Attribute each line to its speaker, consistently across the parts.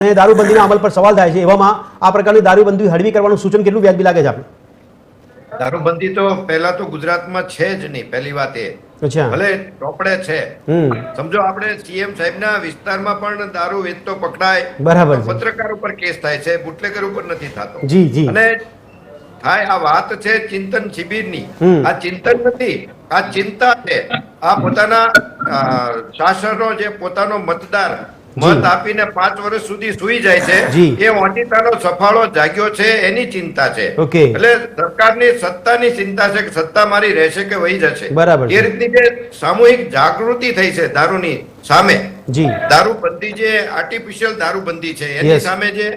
Speaker 1: દારૂબંધીના અમલ પર સવાલ થાય છે, એવામાં આ પ્રકારની દારૂબંધી હળવી કરવાનું સૂચન કેટલું વ્યાજબી લાગે છે આપને?
Speaker 2: દારૂબંધી તો પહેલા તો ગુજરાતમાં છે જ નહીં. પહેલી વાત એ ભલે ચોપડે છે, સમજો આપણે સીએમ સાહેબના વિસ્તારમાં પણ દારૂ વેચતો પકડાય,
Speaker 1: બરાબર,
Speaker 2: પત્રકાર ઉપર કેસ થાય છે, બુટલેગર ઉપર નથી થતો.
Speaker 1: જી જી.
Speaker 2: અને થાય આ વાત છે ચિંતન શિબિરની. આ ચિંતન નથી, આ ચિંતા છે. આ પોતાના શાસનો જે પોતાનો મતદાર મત આપીને 5 વર્ષ સુધી સુઈ જાય છે, એ ઓચિતાનો સફાળો જાગ્યો છે, એની ચિંતા છે. એટલે સરકારની સત્તાની ચિંતા છે કે સત્તા મારી રહેશે કે વહી જશે. એ રીતની જે સામૂહિક જાગૃતિ થઈ છે દારૂની સામે, દારૂબંધી જે આર્ટિફિશિયલ દારૂબંધી છે એની સામે જે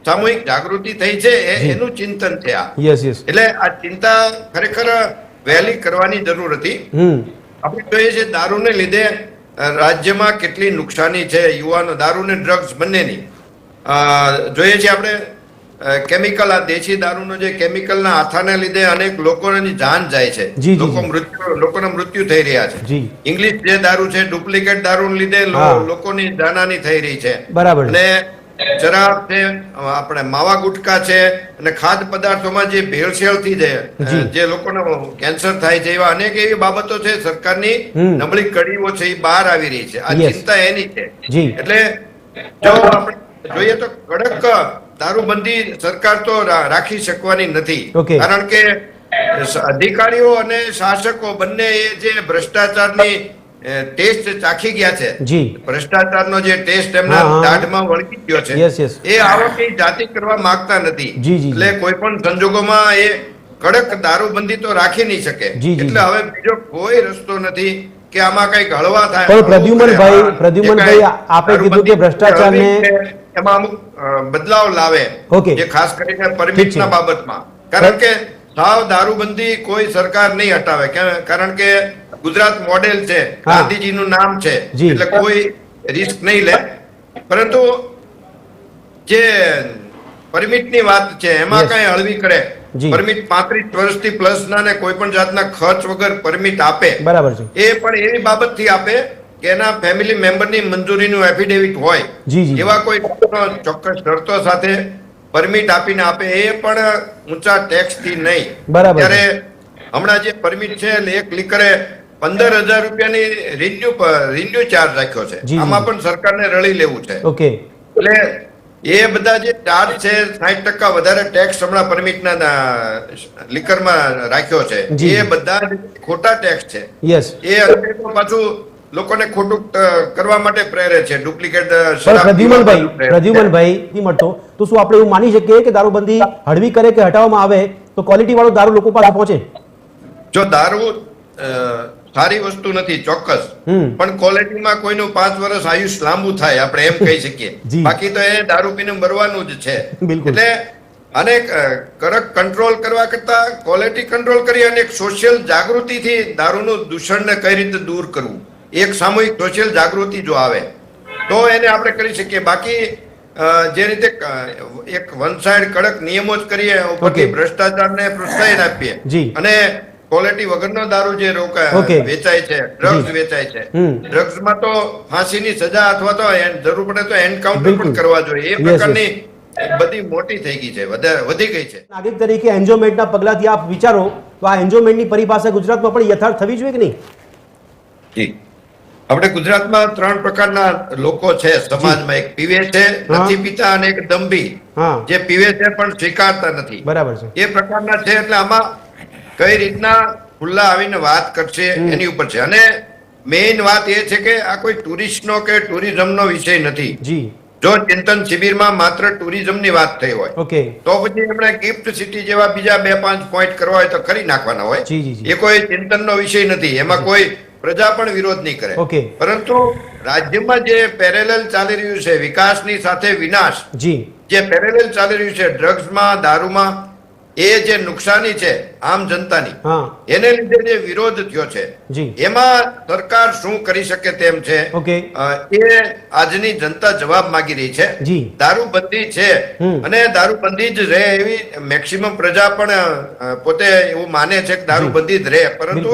Speaker 2: સામૂહિક જાગૃતિ થઈ છે એનું ચિંતન છે આ. એટલે આ ચિંતા ખરેખર વહેલી કરવાની જરૂર હતી. આપણે જોઈએ છે દારૂને લીધે રાજ્યમાં કેટલી નુકસાની છે યુવાનો, દારૂ ને ડ્રગ્સ બંનેની. જોઈએ છીએ આપણે કેમિકલ, આ દેશી દારૂનો જે કેમિકલના હાથાને લીધે અનેક લોકોની જાન જાય છે, લોકોના મૃત્યુ થઈ રહ્યા છે. ઇંગ્લિશ જે દારૂ છે, ડુપ્લિકેટ દારૂને લીધે લોકોની જાનહાની થઈ રહી છે. અને શરાબ છે, આપણે માવા ગુટકા છે, અને ખાદ્ય પદાર્થોમાં જે ભેળસેળ થી જે લોકોને કેન્સર થાય છે, એવા અનેક એવી બાબતો છે. સરકારની નબળી કડીઓ છે એ બહાર આવી રહી છે. આ ચિંતા એની છે. એટલે જો આપણે જોઈએ તો કડક દારૂબંધી સરકાર તો રાખી શકવાની નથી, કારણ કે અધિકારીઓ અને શાસકો બંને એ જે ભ્રષ્ટાચારની ટેસ્ટ ચાખી ગયા છે, ભ્રષ્ટાચારનો જે ટેસ્ટ એમના દાઢમાં વળગી ગયો છે, એ આ વખતે જાતિ કરવા માંગતા નથી. એટલે કોઈ પણ સંજોગોમાં એ કડક દારૂબંધી તો રાખી નહીં શકે. એટલે હવે બીજો કોઈ રસ્તો નથી કે આમાં કઈક હળવા થાય.
Speaker 1: પણ પ્રદ્યુમનભાઈ આપે કીધું કે ભ્રષ્ટાચારને
Speaker 2: એમાં અમુક બદલાવ લાવે, જે ખાસ કરીને પરમિટના બાબતમાં. કારણ કે સાવ દારૂબંધી કોઈ સરકાર નહીં હટાવે, કારણ કે ગુજરાત મોડેલ છે, ગાંધીજીનું નામ છે, એટલે કોઈ રિસ્ક નહીં લે. પરંતુ જે પરમિટની વાત છે એમાં કઈ હળવી કરે, પરમિટ 35 વર્ષથી પ્લસ ના ને કોઈ પણ જાતના ખર્ચ વગર પરમિટ આપે, બરાબર છે, એ પણ એવી બાબતથી આપે કે એના ફેમિલી મેમ્બરની મંજૂરીનું એફિડેવિટ હોય, એવા કોઈ ચોક્કસ શરતો સાથે પરમિટ આપીને આપે, એ પણ ઊંચા ટેક્સ થી નહીં. ત્યારે હમણાં જે પરમિટ છે એટલે એક લીકરે 15,000 રૂપિયાની રિન્યુ ચાર્જ રાખ્યો છે. આમાં પણ સરકારને રળી લેવું છે. એટલે એ બધા જે ચાર્જ છે 60% વધારે ટેક્સ હમણાં પરમિટના લીકરમાં રાખ્યો છે, એ બધા ખોટા ટેક્સ છે. એ અંતે પાછું લોકોને ખોટું કરવા માટે પ્રેરે છે, ડુપ્લિકેટ.
Speaker 1: પ્રદ્યુમનભાઈ મળતો તો શું આપણે એવું માની શકીએ કે દારૂબંધી હળવી કરે કે હટાવવામાં આવે તો ક્વોલિટી વાળો દારૂ લોકો પાસે પહોંચે?
Speaker 2: જો દારૂ સારી વસ્તુ નથી ચોક્કસ, પણ ક્વોલિટીમાં કોઈનું 5 વર્ષ આયુષ લાંબુ થાય આપણે એમ કહી શકીએ. બાકી તો એ દારૂ પીને મરવાનું જ છે. એટલે અનેક કડક કંટ્રોલ કરવા કરતા ક્વોલિટી કંટ્રોલ કરી અને એક સોશિયલ જાગૃતિથી દારૂનું દૂષણને કઈ રીતે દૂર કરવું, એક સામૂહિક સોશિયલ જાગૃતિ જો આવે તો એને આપણે કરી શકીએ. બાકી જે રીતે એક વન સાઇડ કડક નિયમો જ કરીએ, ઉપરથી ભ્રષ્ટાચારને પ્રોત્સાહન આપીએ અને ક્વોલિટી વગરનો દારૂ જે વેચાય છે, ડ્રગ્સ વેચાય છે, ડ્રગ્સમાં તો ફાંસીની સજા અથવા તો જરૂર પડે તો એન્કાઉન્ટર પણ કરવા જોઈએ. એ પ્રકારની બધી મોટી થઈ ગઈ છે, વધી ગઈ છે.
Speaker 1: નાગરિક તરીકે એન્જોયમેન્ટના પગલાથી આપ વિચારો તો આ એન્જોયમેન્ટની પરિભાષા ગુજરાતમાં પણ યથાર્થ થવી જોઈએ કે નહીં?
Speaker 2: જી, આપણે ગુજરાતમાં 3 પ્રકારના લોકો છે સમાજમાં. એક પીવે છે, નથી પીતા, અને એક દંભી, જે પીવે છે પણ સ્વીકારતા નથી.
Speaker 1: બરાબર છે,
Speaker 2: એ પ્રકારના છે. એટલે આમાં કઈ રીતના ખુલ્લા આવીને વાત કરશે એની ઉપર છે. અને મેઇન વાત એ છે કે આ કોઈ ટુરિસ્ટનો કે ટુરિઝમનો વિષય નથી. જો ચિંતન શિબિરમાં માત્ર ટુરિઝમની વાત થઈ હોય તો પછી એમણે ગિફ્ટ સિટી જેવા બીજા 2-5 પોઈન્ટ કરવા હોય તો કરી નાખવાના હોય. એ કોઈ ચિંતનનો વિષય નથી, એમાં કોઈ પ્રજા પણ વિરોધ નહીં કરે. પરંતુ રાજ્યમાં જે પેરેલલ ચાલી રહ્યું છે, વિકાસની સાથે વિનાશ જે પેરેલલ ચાલી રહ્યું છે, ડ્રગ્સમાં, દારૂમાં, એ જે નુકસાની છે આમ જનતાની, એને લીધે જે વિરોધ થયો છે, એમાં સરકાર શું કરી શકે તેમ છે, એ આજની જનતા જવાબ માંગી રહી છે. દારૂબંધી છે અને દારૂબંધી જ રહે એવી મેક્સિમમ પ્રજા પણ પોતે એવું માને છે કે દારૂબંધી જ રહે. પરંતુ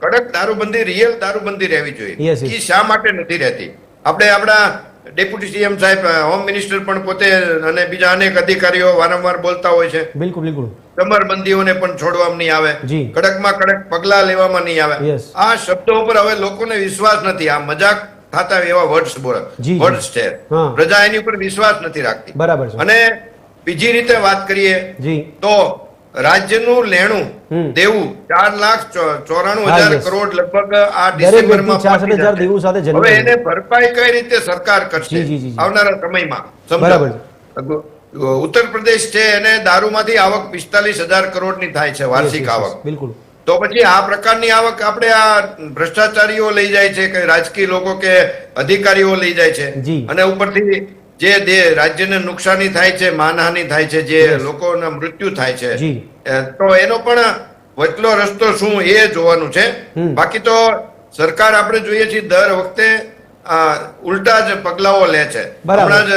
Speaker 2: કડક દારૂબંધી, રિયલ દારૂબંધી રહેવી જોઈએ. એ શા માટે નથી રહેતી? આપણે આપણા ડેપ્યુટી સીએમ સાહેબ, હોમ મિનિસ્ટર પણ પોતે અને બીજા અનેક અધિકારીઓ વારંવાર બોલતા હોય છે.
Speaker 1: બિલકુલ બિલકુલ.
Speaker 2: કમરબંધીઓને પણ છોડવામાં નહીં આવે,
Speaker 1: જી.
Speaker 2: કડકમાં કડક પગલા લેવામાં નહીં આવે.
Speaker 1: Yes.
Speaker 2: આ શબ્દો ઉપર હવે લોકોને વિશ્વાસ નથી. આ મજાક થતા એવા વર્ડ્સ
Speaker 1: જી.
Speaker 2: વર્ડ્સ છે.
Speaker 1: હા.
Speaker 2: પ્રજા એની ઉપર વિશ્વાસ નથી રાખતી.
Speaker 1: બરાબર છે.
Speaker 2: અને બીજી રીતે વાત કરીએ
Speaker 1: જી.
Speaker 2: તો રાજ્યનું લેણું દેવું 4,94,000
Speaker 1: હા, yes.
Speaker 2: કરોડ લગભગ આ
Speaker 1: દરેક વ્યક્તિ
Speaker 2: ડિસેમ્બરમાં
Speaker 1: 66,000 દેવું સાથે
Speaker 2: હવે
Speaker 1: જન્મે.
Speaker 2: એને ભરપાઈ કઈ રીતે સરકાર કરશે
Speaker 1: જી, જી, જી.
Speaker 2: આવનારા સમયમાં?
Speaker 1: બરાબર
Speaker 2: સમજો, ઉત્તર પ્રદેશ છે એને દારૂમાંથી આવક 45,000 કરોડની થાય છે વાર્ષિક આવક.
Speaker 1: બિલકુલ.
Speaker 2: તો પછી આ પ્રકારની આવક આપણે આ ભ્રષ્ટાચારીઓ લઈ જાય છે કે રાજકીય લોકો કે અધિકારીઓ લઈ જાય છે,
Speaker 1: જી.
Speaker 2: અને ઉપરથી જે રાજ્યને નુકસાની થાય છે, માનહાનિ થાય છે, જે લોકોના મૃત્યુ થાય છે,
Speaker 1: જી.
Speaker 2: તો એનો પણ વચલો રસ્તો શું એ જોવાનું છે. બાકી તો સરકાર આપણે જોઈએ છીએ દર વખતે ઉલટા જ પગલાઓ લે છે.
Speaker 1: બરાબર.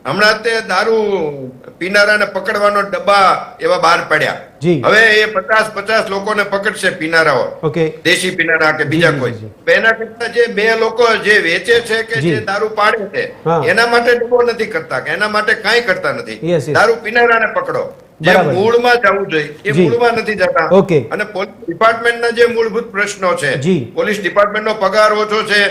Speaker 2: હમણાં તે દારૂ પીનારાને પકડવાનો ડબ્બા એવા બહાર પડ્યા.
Speaker 1: જી.
Speaker 2: હવે એ 50 લોકોને પકડશે પીનારાઓ,
Speaker 1: ઓકે.
Speaker 2: દેશી પીનારા કે બીજા
Speaker 1: જી,
Speaker 2: કોઈ.
Speaker 1: જી,
Speaker 2: તો એના કરતા જે 2 લોકો જે વેચે છે કે
Speaker 1: જી.
Speaker 2: જે દારૂ પાડે છે
Speaker 1: હા.
Speaker 2: એના માટે ડબ્બો નથી કરતા કે એના માટે કાંઈ કરતા નથી.
Speaker 1: Yes, yes.
Speaker 2: દારૂ પીનારાને પકડો, જે
Speaker 1: બરાબર.
Speaker 2: મૂળમાં જવું જોઈએ એ
Speaker 1: જી.
Speaker 2: મૂળમાં નથી જતા.
Speaker 1: ઓકે.
Speaker 2: અને પોલીસ ડિપાર્ટમેન્ટના જે મૂળભૂત પ્રશ્નો છે,
Speaker 1: જી.
Speaker 2: પોલીસ ડિપાર્ટમેન્ટનો પગાર ઓછો છે,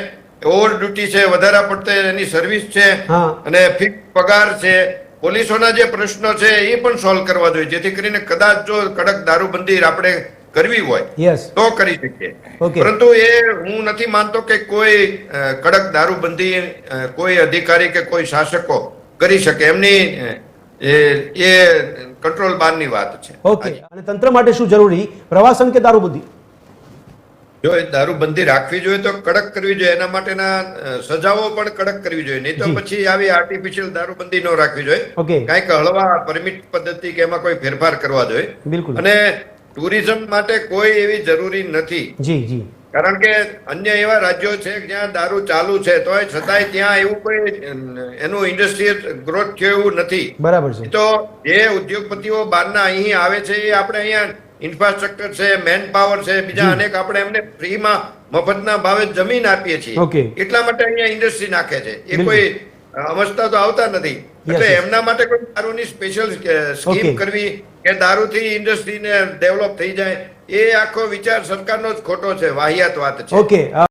Speaker 2: ઓવર ડ્યુટી છે, વધારે પડતે એની સર્વિસ છે,
Speaker 1: હા.
Speaker 2: અને ફિક્સ પગાર છે, પોલીસોના જે પ્રશ્નો છે એ પણ સોલ્વ કરવા જોઈએ, જેથી કરીને કદાચ જો કડક દારૂબંધી આપણે કરવી હોય
Speaker 1: યસ.
Speaker 2: તો કરી શકીએ.
Speaker 1: Okay.
Speaker 2: પરંતુ એ હું નથી માનતો કે કોઈ કડક દારૂબંધી કોઈ અધિકારી કે કોઈ શાસકો કરી શકે. એમની એ કંટ્રોલ બહારની વાત છે.
Speaker 1: ઓકે. અને તંત્ર માટે શું જરૂરી, પ્રવાસન કે દારૂબંધી?
Speaker 2: જો એ દારૂબંધી રાખવી જોઈએ તો કડક કરવી જોઈએ, એના માટેના સજાઓ પણ કડક કરવી જોઈએ. નહીં તો
Speaker 1: જી.
Speaker 2: પછી આવી આર્ટિફિશિયલ દારૂબંધી ન રાખવી જોઈએ.
Speaker 1: ઓકે.
Speaker 2: કાંઈક હળવા પરમિટ પદ્ધતિ કે એમાં કોઈ ફેરફાર કરવા જોઈએ.
Speaker 1: બિલકુલ.
Speaker 2: અને ટુરિઝમ માટે કોઈ એવી જરૂરી નથી,
Speaker 1: જી જી.
Speaker 2: કારણ કે અન્ય એવા રાજ્યો છે કે જ્યાં દારૂ ચાલુ છે તોય છતાંય ત્યાં એવું કોઈ એનું ઇન્ડસ્ટ્રીયલ ગ્રોથ થયો એવું નથી.
Speaker 1: બરાબર છે.
Speaker 2: તો જે ઉદ્યોગપતિઓ બહારના અહીં આવે છે એ આપણે અહીંયા ઇન્ફ્રાસ્ટ્રક્ચર છે, મેન પાવર છે, બીજા અનેક આપણે એમને ફ્રીમાં મફતના ભાવે જમીન આપીએ છીએ.
Speaker 1: ઓકે.
Speaker 2: એટલા માટે અહીંયા ઇન્ડસ્ટ્રી નાખે છે. એ
Speaker 1: બિલકુલ.
Speaker 2: કોઈ અમસ્તા તો આવતા નથી. એટલે
Speaker 1: yes.
Speaker 2: એમના માટે કોઈ દારૂની સ્પેશિયલ સ્કીમ
Speaker 1: Okay.
Speaker 2: કરવી કે દારૂથી ઇન્ડસ્ટ્રીને ડેવલપ થઈ જાય, એ આખો વિચાર સરકારનો જ ખોટો છે, વાહિયાત વાત છે.
Speaker 1: ઓકે.